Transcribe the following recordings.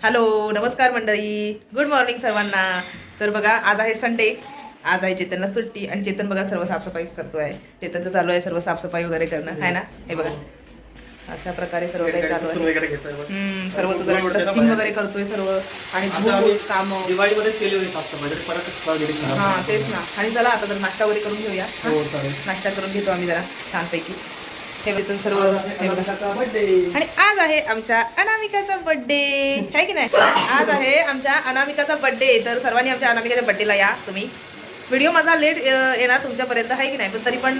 Hello नमस्कार मंडळी, good morning सर्वांना. तर बघा आज आहे संडे, आज आहे चेतनला सुट्टी आणि चेतन बघा सर्व साफसफाई करतोय. चेतनचं चालू आहे सर्व साफसफाई वगैरे करणं आहे ना. हे बघा अशा प्रकारे सर्व काही चालू आहे. सर्व तो जरा डस्टिंग वगैरे करतोय सर्व आणि काम दिवाळीमध्ये केली होती साफसफाई परत हा तेच ना. आणि चला आता जर नाश्ता वगैरे करून घेऊया. नाश्ता करून घेतो आम्ही जरा छानपैकी. हे वेतन सर्व आणि आज आहे आमच्या अनामिकाचा बर्थडे आहे की नाही. आज आहे आमच्या अनामिकाचा बर्थडे. तर सर्वांनी आमच्या अनामिकाच्या बर्थडेला या तुम्ही. व्हिडिओ माझा लेट येणार तुमच्यापर्यंत आहे की नाही, पण तरी पण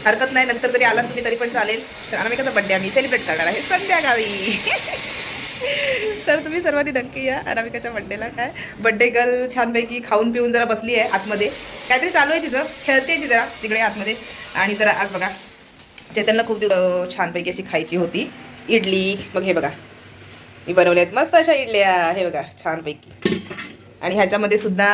हरकत नाही, नंतर तरी आला तुम्ही तरी पण चालेल. तर अनामिकाचा बर्थडे आम्ही सेलिब्रेट करणार आहे संध्याकाळी. तर तुम्ही सर्वांनी नक्की या अनामिकाच्या बर्थडेला. काय बर्थडे गर्ल छानपैकी खाऊन पिऊन जरा बसली आहे आतमध्ये, काहीतरी चालू आहे तिचं, खेळते ती जरा तिकडे आतमध्ये. आणि जरा आज बघा चेतनला खूप छानपैकी अशी खायची होती इडली. मग हे बघा मी बनवले आहेत मस्त अशा इडल्या, हे बघा छानपैकी. आणि ह्याच्यामध्ये सुद्धा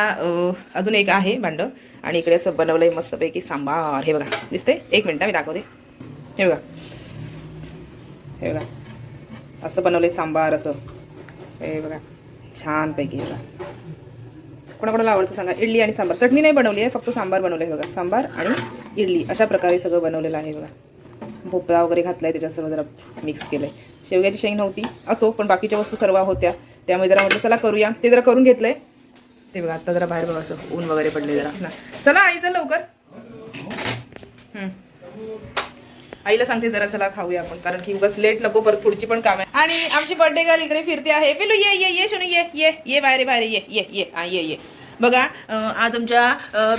अजून एक आहे भांडं. आणि इकडे असं बनवलं आहे मस्तपैकी सांबार. हे बघा दिसते, एक मिनटं मी दाखवते. हे बघा हे बघा असं बनवलं आहे सांबार असं. हे बघा छानपैकी. हे बघा कोणाकोणाला आवडतं सांगा. इडली आणि सांबार, चटणी नाही बनवली आहे, फक्त सांबार बनवलं आहे. बघा सांबार आणि इडली अशा प्रकारे सगळं बनवलेलं आहे. बघा भोपळा वगैरे घातला आहे, त्याच्यात सर्व जरा मिक्स केलं आहे. शेवग्याची शेंग नव्हती असो, पण बाकीच्या वस्तू सर्व होत्या, त्यामुळे जरा म्हटलं चला करूया. ते जरा करून घेतलंय. ते बघा आता जरा बाहेर बघा असं ऊन वगैरे पडले जरा ना. चला आई चल लवकर. आईला सांगते जरा चला खाऊया आपण, कारण की उगाच लेट नको परत पुढची पण काम आहे. आणि आमची बर्थडे गर्ल इकडे फिरते आहे. पिलू ये ये ये शनू ये ये ये बाहेर बाहेर ये ये ये ये ये. बघा आज आमच्या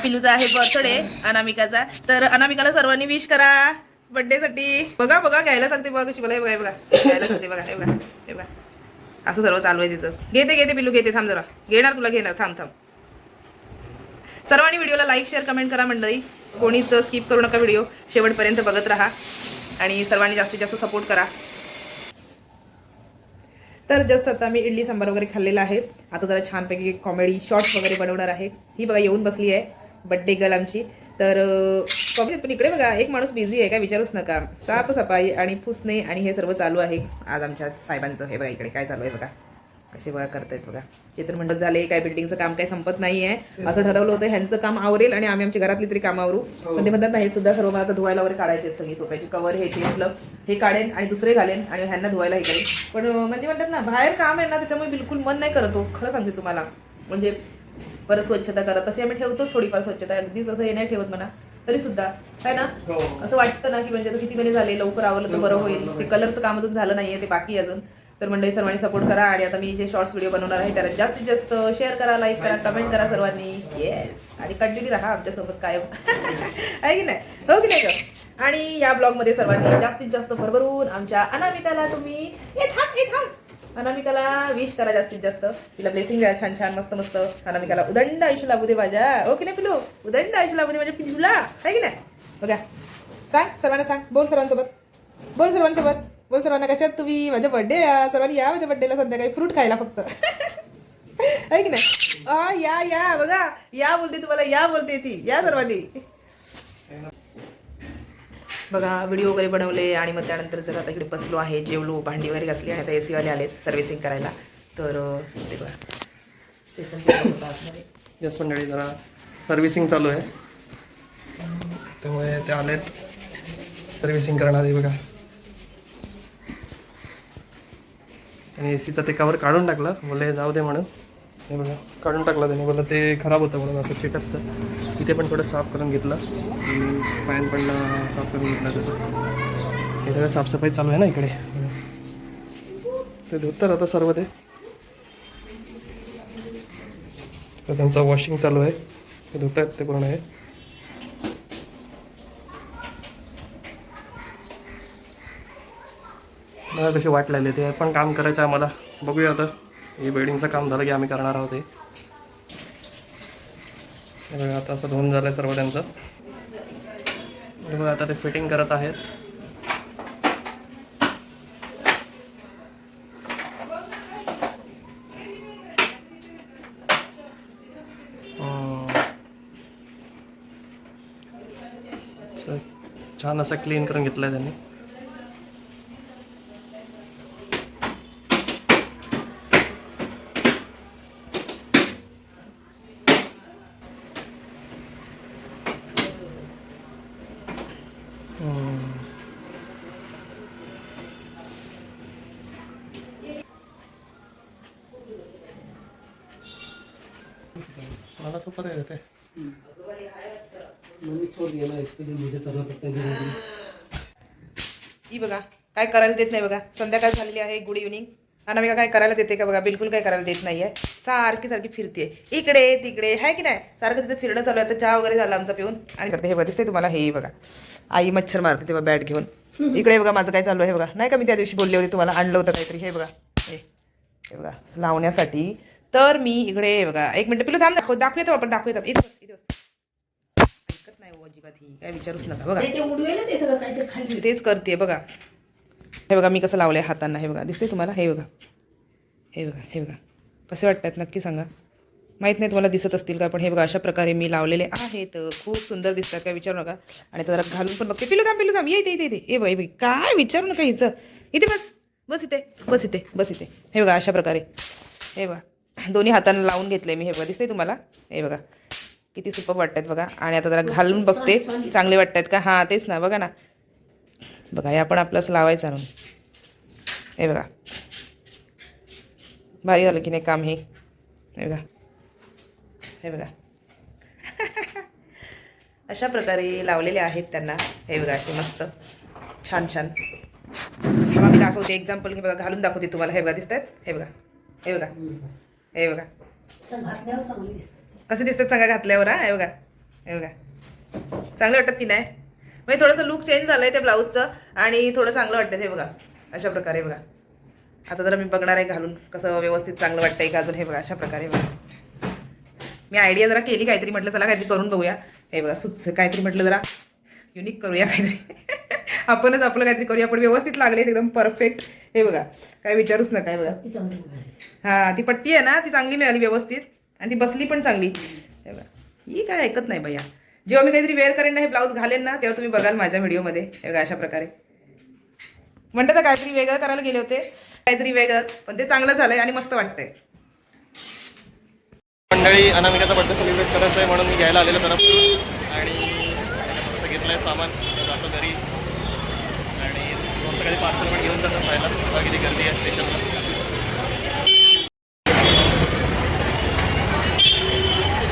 पिलूचा आहे बर्थडे अनामिकाचा. तर अनामिकाला सर्वांनी विश करा बर्थडेसाठी. बघा बघा घ्यायला सांगते बघा कशी मला. हे बघा हे बघा घ्यायला सांगते बघा. हे बघा हे बघा असं सर्व चालू आहे तिचं. घेते घेते पिलू घेते, थांब जरा घेणार तुला घेणार, थांब थांब. सर्वांनी व्हिडिओला लाईक शेअर कमेंट करा मंडळी. कोणीच स्किप करू नका, व्हिडिओ शेवटपर्यंत बघत राहा आणि सर्वांनी जास्तीत जास्त सपोर्ट करा. तर जस्ट आता मी इडली सांबार वगैरे खाल्लेला आहे. आता जरा छानपैकी कॉमेडी शॉर्ट्स वगैरे बनवणार आहे. ही बघा येऊन बसली आहे बड्डे गर्ल आमची. तर कॉमेडी पण इकडे बघा एक माणूस बिझी आहे, काय विचारूच नका. साफसफाई आणि पुसणे आणि हे सर्व चालू आहे आज आमच्या साहेबांचं. हे बघा इकडे काय चालू आहे बघा, कसे बघा करतायत बघा. चित्र मंडप झाले, काय बिल्डिंगचं काम काही संपत नाही आहे. असं ठरवलं होतं ह्यांचं काम आवरेल आणि आम्ही आमच्या घरातली तरी काम आवरू. पण ते म्हणतात नाही सुद्धा सर्व मला आता धुवायला वगैरे काढायचे सगळी सोप्याची कवर हे ते. म्हटलं हे काढेन आणि दुसरे घालेन आणि ह्यांना धुवायला हे करेन. पण म्हणजे म्हणतात ना बाहेर काम आहे ना, त्याच्यामुळे बिलकुल मन नाही करत हो, खरं सांगते तुम्हाला. म्हणजे परत स्वच्छता करा, तशी आम्ही ठेवतोच थोडीफार स्वच्छता, अगदीच असं हे नाही ठेवत म्हणा, तरी सुद्धा आहे ना असं वाटतं ना की म्हणजे आता किती महिने झाले, लवकर आवरलं तर बरं होईल. ते कलरचं काम अजून झालं नाहीये, ते बाकी अजून. तर मंडळी सर्वांनी सपोर्ट करा. आणि आता मी जे शॉर्ट्स व्हिडिओ बनवणार आहे त्याला जास्तीत जास्त शेअर करा, लाईक करा, कमेंट करा सर्वांनी. येस आणि कंटिन्यू राहा आमच्यासोबत कायम. आहे की नाही, हो की नाही का. आणि या ब्लॉगमध्ये सर्वांनी जास्तीत जास्त भरभरून आमच्या अनामिकाला तुम्ही हे थांब अनामिकाला विश करा जास्तीत जास्त. तिला ब्लेसिंग द्या छान छान मस्त मस्त. अनामिकाला उदंड आयुष्य लाभू दे माझ्या, हो की नाही पिलू. उदंड आयुष्य लाभू दे माझ्या पिलूला, आहे की नाही. बघा सांग सर्वांना, सांग बोल सर्वांसोबत, बोल सर्वांसोबत, बोल सर्वांना कशात तुम्ही. माझ्या बर्थडे या, सर्वांनी या माझ्या बर्थडेला संध्याकाळी फ्रूट खायला फक्त. आहे की नाही. या या बघा या बोलते तुम्हाला, या बोलते ती, या सर्वांनी. बघा व्हिडिओ वगैरे बनवले आणि मग त्यानंतर जर आता इकडे बसलो आहे, जेवलो, भांडी वगैरे घासली आणि आता AC वाले आलेत सर्व्हिसिंग करायला. तर ते बघा यस मंडळी जरा सर्व्हिसिंग चालू आहे, त्यामुळे ते आलेत सर्व्हिसिंग करणार आहे. बघा आणि ACचं ते कवर काढून टाकलं, बोलले जाऊ दे म्हणून. हे बघा काढून टाकलं त्याने, बोललं ते खराब होतं म्हणून असं चिटकतं. इथे पण थोडं साफ करून घेतलं, फॅन पण साफ करून घेतला. तसं हे सगळं साफसफाई चालू आहे ना इकडे. ते धुतात आता सर्व ते. तर त्यांचं वॉशिंग चालू आहे, ते धुतात ते पूर्ण आहे. मला कशी वाट लागली, ते पण काम करायचं आम्हाला. बघूया आता, हे बिल्डिंगचं काम झालं की आम्ही करणार आहोत. हे बघा आता असं धुवून झालं आहे सर्व त्यांचं. बघा आता ते फिटिंग करत आहेत. छान असं क्लीन करून घेतलं आहे त्यांनी. सोपं काय होते. ही बघा काय करायला देत नाही बघा. संध्याकाळ झालेली आहे. Good evening. अनामिका काय करायला देते का बघा. बिलकुल काय करायला देत नाहीये. सारखी फिरते इकडे तिकडे आहे की नाही. सारखं तिचं फिरणं चालू आहे. आता चहा वगैरे झाला आमचा पिऊन आणि करते. हे बघा दिसते तुम्हाला. हे बघा आई मच्छर मारते तेव्हा बॅट घेऊन. इकडे बघा माझं काय चालू आहे बघा. नाही का मी त्या दिवशी बोलले होते तुम्हाला आणलं होतं काहीतरी. हे बघा हे बघा लावण्यासाठी. तर मी इकडे बघा 1 मिनिट पिलू थांब. दाखवूयात आपण दाखवूयात. इथे ऐकत नाही हो अजिबात. ही काय विचारूच नका बघा. तेच करते बघा. हे बघा मी कसं लावलंय हातांना. हे बघा दिसते तुम्हाला. हे बघा हे बघा हे बघा कसे वाटतात नक्की सांगा. माहीत नाही तुम्हाला दिसत असतील का. पण हे बघा अशा प्रकारे मी लावलेले आहेत. खूप सुंदर दिसतात काय विचारू नका. आणि जरा घालून पण बघते. पिलू थांब ये इथे हे बघा काय विचारू नका हिचं. इथे बस इथे. हे बघा अशा प्रकारे. हे बघा दोन्ही हातांना लावून घेतले मी. हे बघा दिसते तुम्हाला. हे बघा किती सुपर वाटतात बघा. आणि आता जरा घालून बघते चांगले वाटतात का. हां तेच ना बघा ना. बघा हे आपण आपलं असं लावायचं आणून. हे बघा भारी झालं की नाही काम हे. हे बघा अशा प्रकारे लावलेले आहेत त्यांना. हे बघा असे मस्त छान तेव्हा मी दाखवते एक्झाम्पल. हे बघा घालून दाखवते तुम्हाला. हे बघा दिसत आहेत. हे बघा कसे दिसतात सांगा घातल्यावर. हे बघा चांगलं वाटतात की नाही. म्हणजे थोडंसं लुक चेंज झालंय त्या ब्लाऊजचं आणि थोडं चांगलं वाटतं. हे बघा अशा प्रकारे. बघा आता जरा मी बघणार आहे घालून कसं व्यवस्थित चांगलं वाटतंय का अजून. हे बघा अशा प्रकारे. बघा मी आयडिया जरा केली काहीतरी. म्हटलं चला काहीतरी करून बघूया. हे बघा काहीतरी म्हटलं जरा युनिक करूया काहीतरी. आपणच आपलं काहीतरी करूया. पण व्यवस्थित लागले एकदम परफेक्ट. हे बघा काय विचारूच नका. हे बघा हां ती पट्टी आहे ना ती चांगली मिळाली व्यवस्थित आणि ती बसली पण चांगली. हे बघा ही काय ऐकत नाही भैया. जेव्हा मी काहीतरी वेअर करेन ना हे ब्लाऊज घालेन ना तेव्हा तुम्ही बघाल माझ्या व्हिडिओमध्ये. हे बघा अशा प्रकारे. म्हणतात तर काहीतरी वेगळं करायला गेले होते. काहीतरी वेगळं पण ते चांगलं झालंय आणि मस्त वाटतंय. मंडळी अनामिकाचा बर्थडे सेलिब्रेट करायचं आहे म्हणून मी घ्यायला आलेलो तरफ. आणि असं घेतलं आहे सामान. जातो घरी आणि मस्त काही पार्सल पण घेऊन जातात खायला. बघा किती गर्दी आहे स्टेशनला.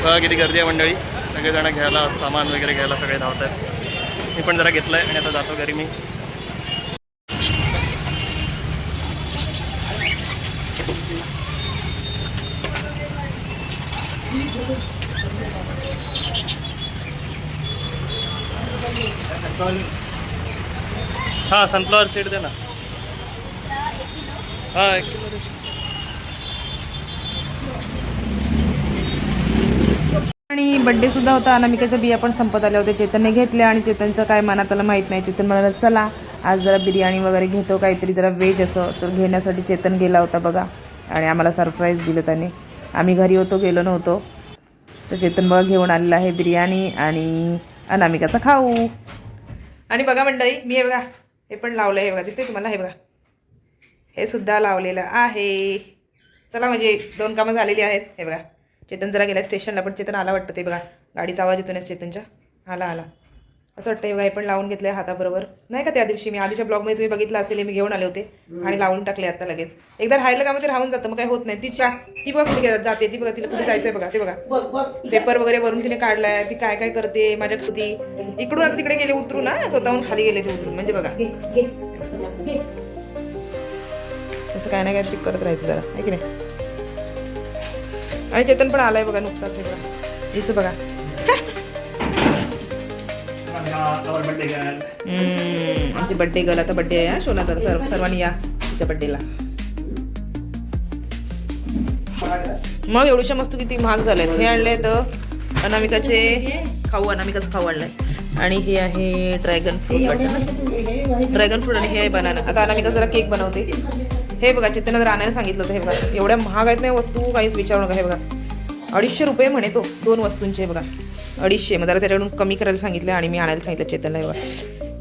बघा किती गर्दी आहे मंडळी. सगळेजण घ्यायला सामान वगैरे घ्यायला सगळे धावत आहेत. मी पण जरा घेतलं आहे आणि आता जातो घरी मी. हां सनफ्लॉवर सीड दे ना. हां 1 किलो. आणि बड्डे सुद्धा होता. अनामिकाच्या बिया पण संपत आल्या होत्या. चेतनने घेतल्या आणि चेतनचं काय मनात आलं माहीत नाही. चेतन म्हणाला चला आज जरा बिर्याणी वगैरे घेतो काहीतरी जरा व्हेज असं. तर घेण्यासाठी चेतन गेला होता बघा. आणि आम्हाला सरप्राईज दिलं त्याने. आम्ही घरी होतो गेलो नव्हतो. तर चेतन बघा घेऊन आलेला आहे बिर्याणी आणि अनामिकाचा खाऊ. आणि बघा मंडळी मी हे बघा हे पण लावलं. हे बघा दिसते तुम्हाला. हे बघा हे सुद्धा लावलेलं आहे. चला म्हणजे 2 कामं झालेली आहेत. हे बघा चेतन जरा गेला स्टेशनला पण चेतन आला वाटतं. ते बघा गाडीचा आवाज येतो ना चेतनच्या. आला असं वाटतं. हे बघा हे पण लावून घेतलं आहे हाताबरोबर. नाही का त्या दिवशी मी आधीच्या ब्लॉगमध्ये तुम्ही बघितलं असेल मी घेऊन आले होते आणि लावून टाकले आता लगेच. एकदा राहिलं का मग ते राहून जातं मग काही होत नाही. ती बघा कुठे जाते. ती बघा तिला कुठे जायचंय बघा. ते बघा पेपर वगैरे वरून तिने काढलाय. ती काय काय करते माझ्या खाली. इकडून आता तिकडे गेले उतरून ना स्वतःहून खाली गेले ते उतरून. म्हणजे बघा तसं काय नाही काय करत राहायचं जरा आहे की नाही. आणि चेतन पण आलाय बघा नुकताच. हे बघा इथं बघा आमची बड्डे गर्ल. आता बड्डे आहे शोनाचा. सर्वांनी या तिच्या बड्डेला. मग एवढ्याशा मस्त किती महाग झालेत. हे आणले तर अनामिकाचे अनामिकाचं खाऊ आणलंय. आणि हे आहे ड्रॅगन फ्रूट आणि हे आहे बनाना. आता अनामिका जरा केक बनवते. हे बघा चेतनला जरा आणायला सांगितलं होतं. हे बघा एवढ्या महाग आहेत नाही वस्तू काहीच विचारू नका. हे बघा 250 रुपये म्हणे तो 2 वस्तूंचे. बघा 250. मग जरा त्याच्याकडून कमी करायला सांगितलं आणि मी आणायला सांगितलं चेतनला. हे बघा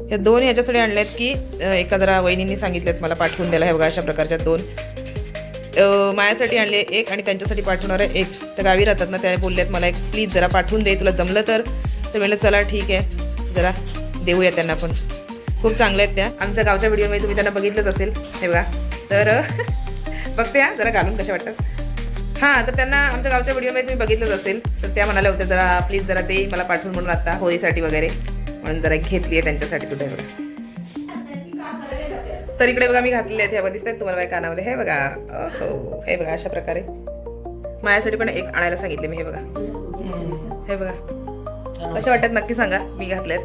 ह्या 2 याच्यासाठी आणल्यात की एका जरा वहिनींनी सांगितलेत मला पाठवून द्यायला. हे बघा अशा प्रकारच्या 2 माझ्यासाठी आणले 1 आणि त्यांच्यासाठी पाठवणार आहे 1. तर गावी राहतात ना त्या बोलल्यात मला एक प्लीज जरा पाठवून दे तुला जमलं तर. म्हणलं चला ठीक आहे जरा देऊया त्यांना पण. खूप चांगल्या आहेत त्या. आमच्या गावच्या व्हिडिओमध्ये तुम्ही त्यांना बघितलंच असेल. हे बघा तर बघते जरा घालून कशा वाटतात. हां, तर त्यांना आमच्या गावच्या व्हिडिओमध्ये तुम्ही बघितलंच असेल, तर त्या म्हणाल्या होत्या जरा प्लीज जरा ते मला पाठवून म्हणून आता होळीसाठी वगैरे, म्हणून जरा घेतली आहे त्यांच्यासाठी सुद्धा बघा. तर इकडे बघा मी घातलेले आहेत, ह्या दिसत आहेत तुम्हाला माझ्या कानामध्ये, हे बघा. हो, हे बघा अशा प्रकारे माझ्यासाठी पण एक आणायला सांगितले मी. हे बघा, हे बघा कशा वाटतात नक्की सांगा. मी घातल्यात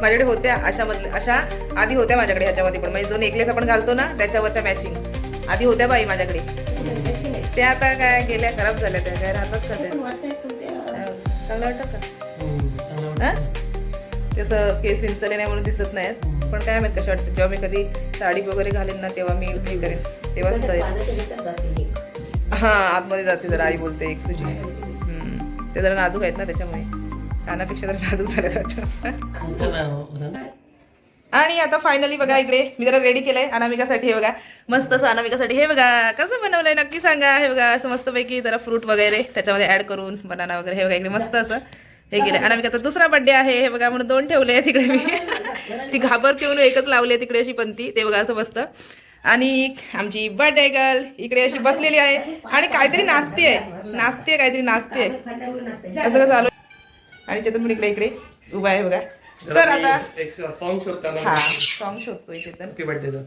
माझ्याकडे होत्या अशा आधी होत्या माझ्याकडे ह्याच्यामध्ये पण, म्हणजे जो नेकलेस आपण घालतो ना त्याच्यावरच्या मॅचिंग आधी होत्या बाई माझ्याकडे. त्या आता काय गेल्या, खराब झाल्या, त्या काय राहतात का त्या? चांगलं वाटतं का? तसं केस विंचले नाही म्हणून दिसत नाहीत, पण काय माहित कशा वाटतं. जेव्हा मी कधी साडी वगैरे घालेन ना तेव्हा मी हे करेन, तेव्हाच करेन. हा, आतमध्ये जाते जरा, आई बोलते एक तुझी. ते जरा नाजूक आहेत ना त्याच्यामुळे, कानापेक्षा जरा नाजूक झाल्यात वाटतं. आणि आता फायनली बघा इकडे मी जरा रेडी केलंय अनामिकासाठी. हे बघा मस्त असं अनामिकासाठी. हे बघा कसं बनवलंय नक्की सांगा. हे बघा असं मस्तपैकी जरा फ्रूट वगैरे त्याच्यामध्ये ऍड करून बनाना वगैरे. हे बघा इकडे मस्त असं हे केलंय. अनामिकाचा दुसरा बर्थडे आहे हे बघा, म्हणून 2 ठेवले आहे तिकडे मी. ती घाबरते म्हणून एकच लावली आहे तिकडे अशी पंती. ते बघा असं मस्त. आणि आमची बर्थडे गर्ल इकडे अशी बसलेली आहे आणि काहीतरी नाचते काहीतरी नाचते. असं कसं चालू. आणि चेतन पण इकडे उभा आहे बघा. तर आता सॉन्ग शोधताना, हा सॉन्ग शोधतोय चेतन. हॅपी बर्थडे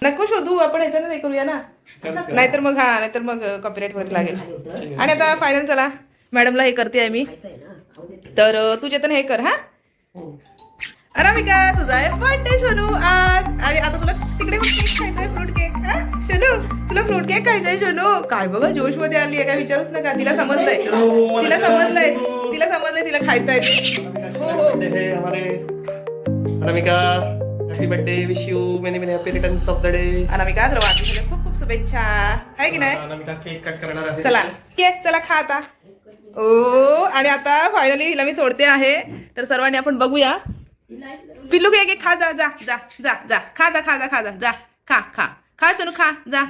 नको शोधू आपण, ह्याच्यानं हे करूया ना, नाहीतर मग कॉपीराईट वगैरे लागेल. आणि आता फायनल चला मॅडमला हे करते आहे मी. तर तू चेतन हे कर. हा अनामिका तुझा आहे बर्थडे सोनू आज. आणि आता तुला तिकडे केक खायचा आहे, फ्रूट केक. हा सोनू तुला फ्रूट केक खायचा आहे सोनू. काय बघा जोश मध्ये आली आहे, काय विचारूच नका. तिला समजलंय तिला खायचं आहे. हो हो Anamika happy birthday, wish you many many happy returns of the day. Anamika तुला वाढदिवसाच्या खूप खूप शुभेच्छा, आहे की नाही. अनामिका केक कट करणार आहे. चला केक चला खा आता. ओ आणि आता फायनली हिला मी सोडते आहे. तर सर्वांनी आपण बघूया. पिल्लू घे खा, जा जा जा जा जा खा, जा खा, जा खा, जा खा खा खा सोनू खा, जा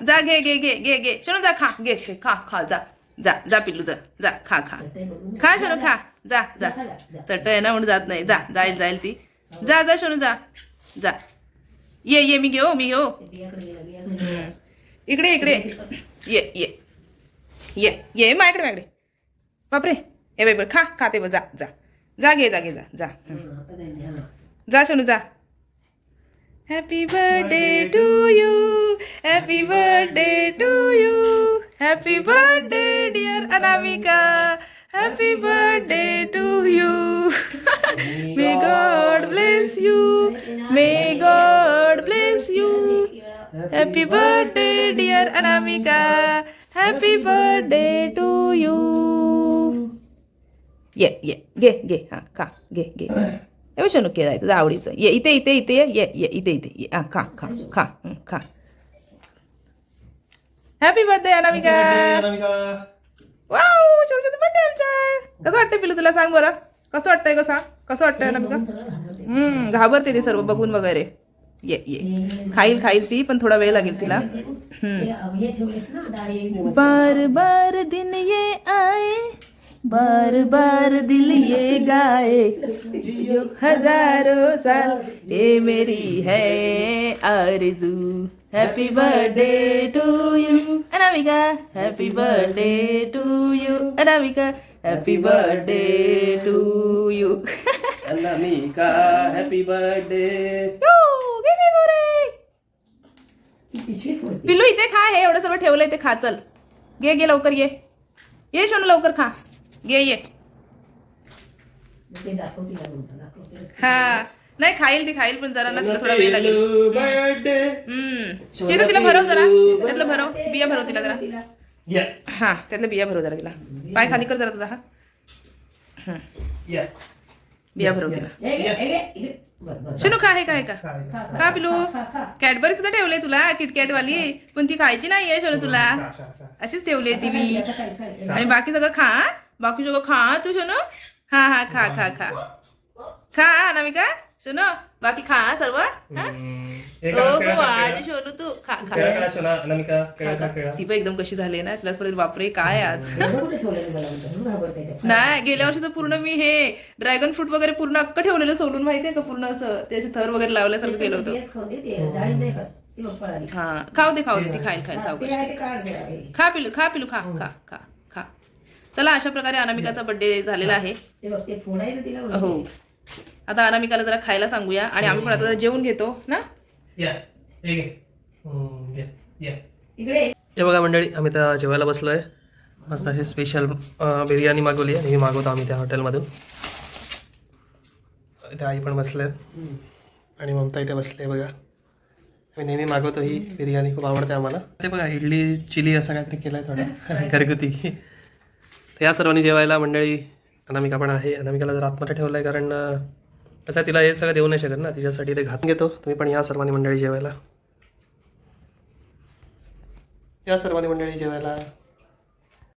जा घे घे घे घे घे सोनू, जा खा घे खा खा, जा जा जा पिल्लू जा जा खा खा खा सोनू खा, जा जा. चट आहे ना म्हणून जात नाही. जा जाईल ती. जा जा सोनू जा जा. ये मी घेऊ इकडे ये माझ्याकडे. बापरे ए बाई खा खाते बघ. जा घे जा सोनू जा. Happy birthday to you, happy birthday to you, happy birthday dear Anamika, happy birthday to you. May God bless you, may God bless you. Happy birthday dear Anamika, happy birthday to you. ये घे हा खा घे. ए सोनू के जाय तुझं आवडीचं. ये इथे ये इथे हा खा खा. हॅपी बर्थडे अनामिका. वाव छोटा बर्थडे आमचा. कसं वाटतंय पिलू तुला सांग बरं, कसं वाटतंय अनामिका. घाबरते ते सर्व बघून वगैरे. ये खाईल ती, पण थोडा वेळ लागेल तिला. बार बार दिन ये आए, बार बार दिल ये गाए, जो हजारों साल ये मेरी है आरज़ू. Happy birthday to you Anamika, happy birthday to you Anamika, happy birthday to you Anamika, happy birthday. पिल्लू इथे खा, हे एवढं सर्व ठेवलंय ते खा. चल घे लवकर ये सोनू लवकर खा घे ये. हा नाही खाईल पण जरा ना तिला थोडा वेळ लागेल. तिला भरव जरा, त्यातलं भरव बिया भरव तिला जरा. हा त्यातलं बिया भरव जरा तिला. पाय खाली कर जरा तुझा. हा बिया भरव तिला. शनू खा हे काय का पिलू. कॅडबरी सुद्धा ठेवले तुला किटकॅट वाली, पण ती खायची नाहीये शनू तुला. अशीच ठेवली ती मी. आणि बाकी सगळं खा तू शनू. हा खा अनामिका शनू, बाकी खा सर्व. आज शोनू तू खा. ती पण एकदम कशी झाली ना, तिला परत बापरे काय आज. नाही गेल्या वर्षी तर पूर्ण मी हे ड्रॅगन फ्रूट वगैरे पूर्ण अक्क ठेवलेलं सोलून, माहितीये का, पूर्ण असं त्याचे थर वगैरे लावल्यासारखं केलं होतं. हा खाऊ दे ती खाईल सावकाश खा पिलू खा खा खा खा. चला अशा प्रकारे अनामिकाचा बर्थडे झालेला आहे. हो आता अनामिकाला जरा खायला सांगूया आणि आम्ही पण आता जरा जेवून घेतो ना. हे बघा मंडळी, आम्ही त्या जेवायला बसलोय. मस्त अशी स्पेशल बिर्याणी मागवली आहे. नेहमी मागवतो आम्ही त्या हॉटेलमधून. त्या आई पण बसल्यात आणि ममता इथे बसले बघा. आम्ही नेहमी मागवतो ही बिर्याणी, खूप आवडते आम्हाला. ते बघा इडली चिली असं काहीतरी केलं आहे थोडं घरगुती. तर या सर्वांनी जेवायला मंडळी. अनामिका पण आहे. अनामिकाला जर आतमध्ये ठेवलं आहे कारण कसं तिला हे सगळं देऊ नाही शकत ना, तिच्यासाठी ते घातून घेतो. तुम्ही पण या सर्वांनी मंडळी जेवायला. या सर्वांनी मंडळी जेवायला.